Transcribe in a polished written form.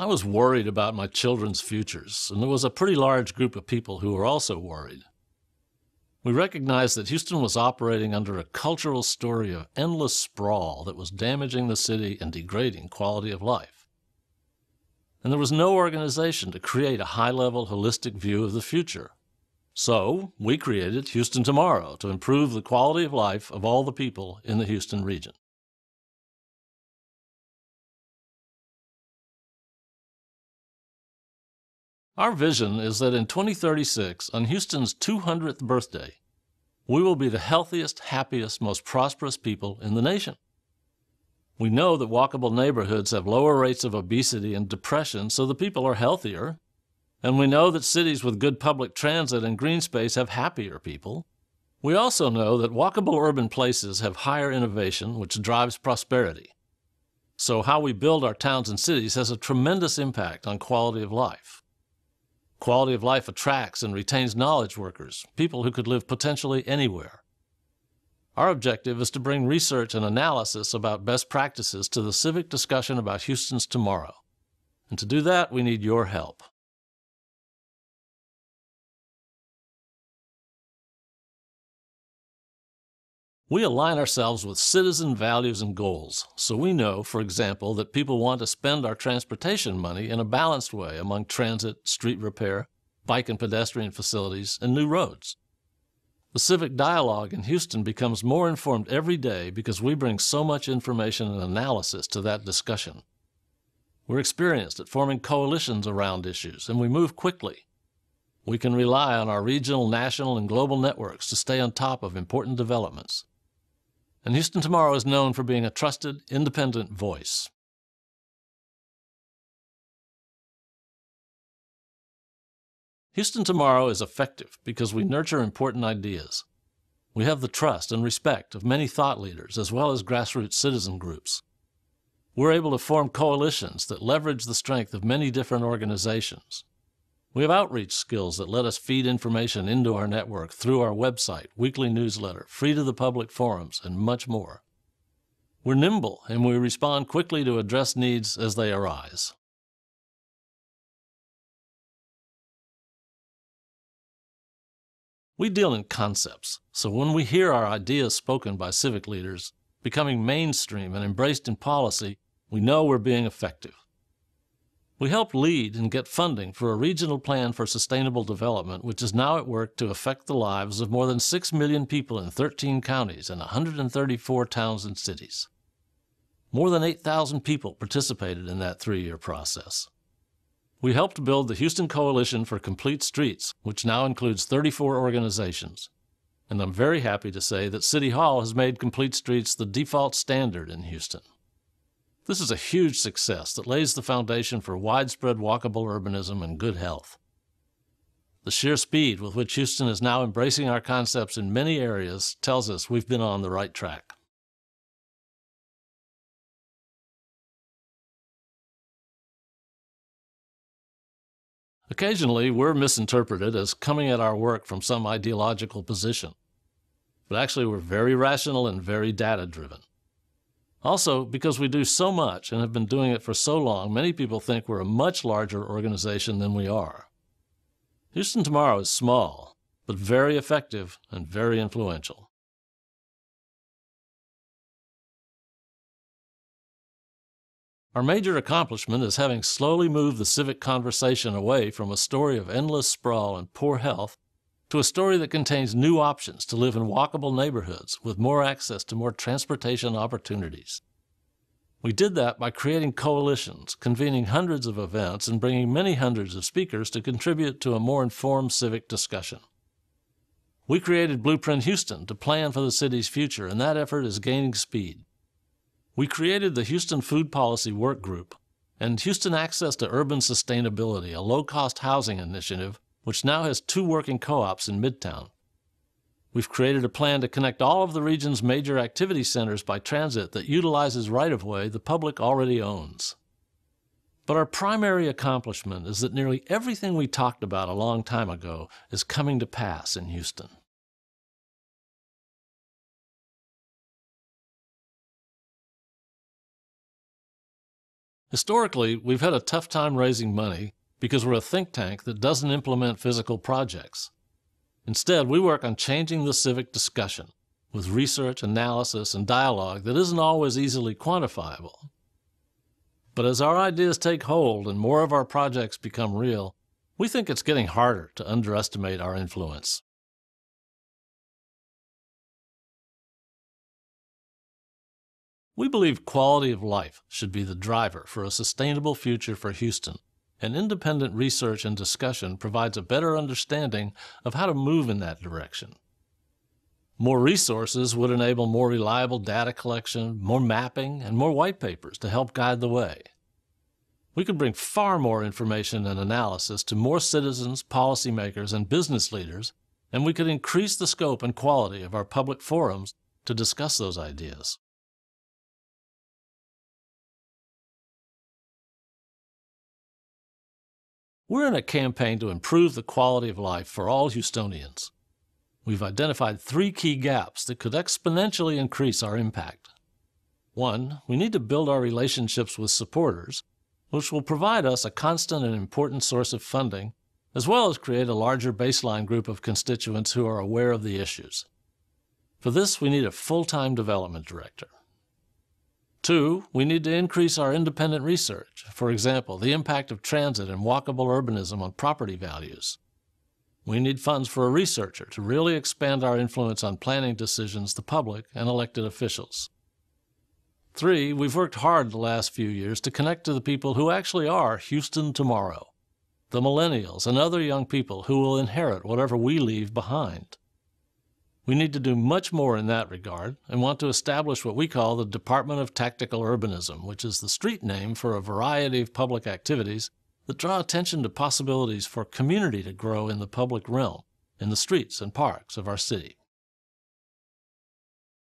I was worried about my children's futures, and there was a pretty large group of people who were also worried. We recognized that Houston was operating under a cultural story of endless sprawl that was damaging the city and degrading quality of life. And there was no organization to create a high-level, holistic view of the future. So we created Houston Tomorrow to improve the quality of life of all the people in the Houston region. Our vision is that in 2036, on Houston's 200th birthday, we will be the healthiest, happiest, most prosperous people in the nation. We know that walkable neighborhoods have lower rates of obesity and depression, so the people are healthier. And we know that cities with good public transit and green space have happier people. We also know that walkable urban places have higher innovation, which drives prosperity. So how we build our towns and cities has a tremendous impact on quality of life. Quality of life attracts and retains knowledge workers, people who could live potentially anywhere. Our objective is to bring research and analysis about best practices to the civic discussion about Houston's tomorrow. And to do that, we need your help. We align ourselves with citizen values and goals, so we know, for example, that people want to spend our transportation money in a balanced way among transit, street repair, bike and pedestrian facilities, and new roads. The civic dialogue in Houston becomes more informed every day because we bring so much information and analysis to that discussion. We're experienced at forming coalitions around issues, and we move quickly. We can rely on our regional, national, and global networks to stay on top of important developments. And Houston Tomorrow is known for being a trusted, independent voice. Houston Tomorrow is effective because we nurture important ideas. We have the trust and respect of many thought leaders as well as grassroots citizen groups. We're able to form coalitions that leverage the strength of many different organizations. We have outreach skills that let us feed information into our network through our website, weekly newsletter, free-to-the-public forums, and much more. We're nimble, and we respond quickly to address needs as they arise. We deal in concepts, so when we hear our ideas spoken by civic leaders becoming mainstream and embraced in policy, we know we're being effective. We help lead and get funding for a regional plan for sustainable development, which is now at work to affect the lives of more than 6 million people in 13 counties and 134 towns and cities. More than 8,000 people participated in that 3-year process. We helped build the Houston Coalition for Complete Streets, which now includes 34 organizations. And I'm very happy to say that City Hall has made Complete Streets the default standard in Houston. This is a huge success that lays the foundation for widespread walkable urbanism and good health. The sheer speed with which Houston is now embracing our concepts in many areas tells us we've been on the right track. Occasionally, we're misinterpreted as coming at our work from some ideological position. But actually, we're very rational and very data-driven. Also, because we do so much and have been doing it for so long, many people think we're a much larger organization than we are. Houston Tomorrow is small, but very effective and very influential. Our major accomplishment is having slowly moved the civic conversation away from a story of endless sprawl and poor health to a story that contains new options to live in walkable neighborhoods with more access to more transportation opportunities. We did that by creating coalitions, convening hundreds of events, and bringing many hundreds of speakers to contribute to a more informed civic discussion. We created Blueprint Houston to plan for the city's future, and that effort is gaining speed. We created the Houston Food Policy Work Group and Houston Access to Urban Sustainability, a low-cost housing initiative which now has 2 working co-ops in Midtown. We've created a plan to connect all of the region's major activity centers by transit that utilizes right-of-way the public already owns. But our primary accomplishment is that nearly everything we talked about a long time ago is coming to pass in Houston. Historically, we've had a tough time raising money because we're a think tank that doesn't implement physical projects. Instead, we work on changing the civic discussion with research, analysis, and dialogue that isn't always easily quantifiable. But as our ideas take hold and more of our projects become real, we think it's getting harder to underestimate our influence. We believe quality of life should be the driver for a sustainable future for Houston, and independent research and discussion provides a better understanding of how to move in that direction. More resources would enable more reliable data collection, more mapping, and more white papers to help guide the way. We could bring far more information and analysis to more citizens, policymakers, and business leaders, and we could increase the scope and quality of our public forums to discuss those ideas. We're in a campaign to improve the quality of life for all Houstonians. We've identified 3 key gaps that could exponentially increase our impact. 1, we need to build our relationships with supporters, which will provide us a constant and important source of funding, as well as create a larger baseline group of constituents who are aware of the issues. For this, we need a full-time development director. 2, we need to increase our independent research, for example, the impact of transit and walkable urbanism on property values. We need funds for a researcher to really expand our influence on planning decisions, the public, and elected officials. 3, we've worked hard the last few years to connect to the people who actually are Houston tomorrow, the millennials and other young people who will inherit whatever we leave behind. We need to do much more in that regard and want to establish what we call the Department of Tactical Urbanism, which is the street name for a variety of public activities that draw attention to possibilities for community to grow in the public realm, in the streets and parks of our city.